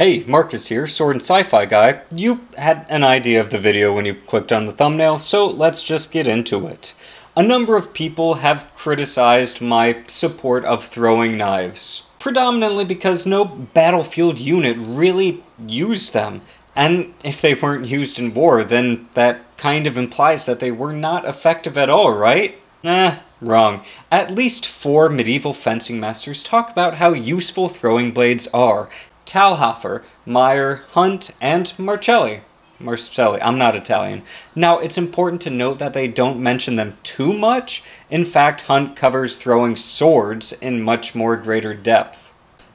Hey, Marcus here, Sword and Sci-Fi Guy. You had an idea of the video when you clicked on the thumbnail, so let's just get into it. A number of people have criticized my support of throwing knives, predominantly because no battlefield unit really used them. And if they weren't used in war, then that kind of implies that they were not effective at all, right? Wrong. At least 4 medieval fencing masters talk about how useful throwing blades are. Talhofer, Meyer, Hunt, and Marcelli. I'm not Italian. Now, it's important to note that they don't mention them too much. In fact, Hunt covers throwing swords in much more greater depth.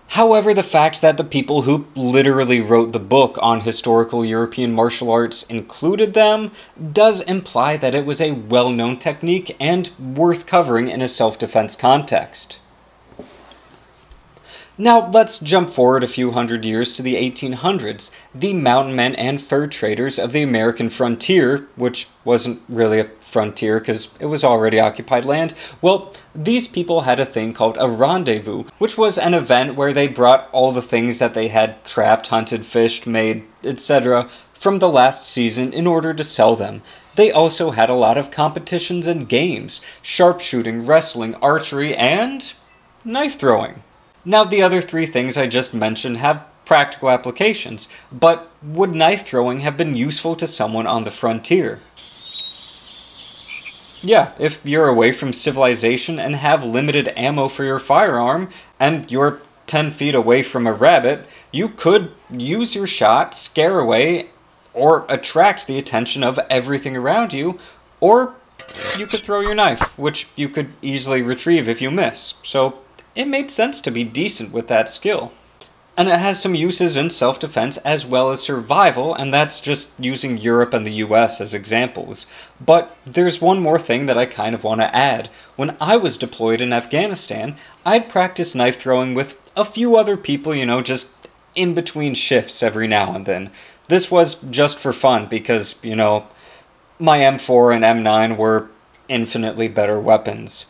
However, the fact that the people who literally wrote the book on historical European martial arts included them does imply that it was a well-known technique and worth covering in a self-defense context. Now, let's jump forward a few hundred years to the 1800s. The mountain men and fur traders of the American frontier, which wasn't really a frontier because it was already occupied land, well, these people had a thing called a rendezvous, which was an event where they brought all the things that they had trapped, hunted, fished, made, etc. from the last season in order to sell them. They also had a lot of competitions and games: sharpshooting, wrestling, archery, and knife throwing. Now, the other 3 things I just mentioned have practical applications, but would knife throwing have been useful to someone on the frontier? Yeah, if you're away from civilization and have limited ammo for your firearm, and you're 10 feet away from a rabbit, you could use your shot, scare away, or attract the attention of everything around you, or you could throw your knife, which you could easily retrieve if you miss. So it made sense to be decent with that skill. And it has some uses in self-defense as well as survival, and that's just using Europe and the US as examples. But there's one more thing that I kind of want to add. When I was deployed in Afghanistan, I'd practice knife throwing with a few other people, just in between shifts every now and then. This was just for fun because, my M4 and M9 were infinitely better weapons.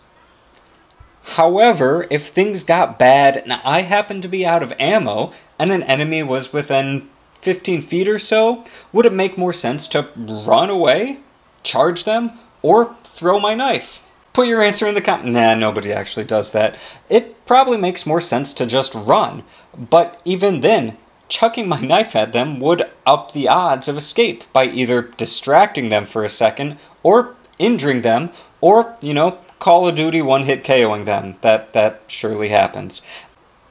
However, if things got bad and I happened to be out of ammo and an enemy was within 15 feet or so, would it make more sense to run away, charge them, or throw my knife? Put your answer in the comments. Nah, nobody actually does that. It probably makes more sense to just run, but even then, chucking my knife at them would up the odds of escape by either distracting them for a second, or injuring them, or, Call of Duty one-hit KOing them. That surely happens.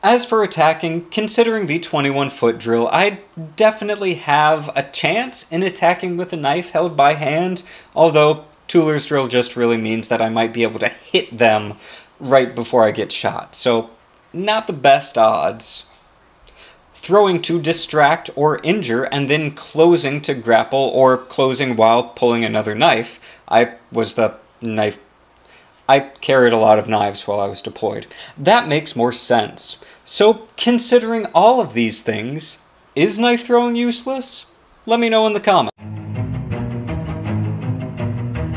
As for attacking, considering the 21-foot drill, I'd definitely have a chance in attacking with a knife held by hand, although Tooler's drill just really means that I might be able to hit them right before I get shot, so not the best odds. Throwing to distract or injure, and then closing to grapple, or closing while pulling another knife. I carried a lot of knives while I was deployed. That makes more sense. So, considering all of these things, is knife throwing useless? Let me know in the comments.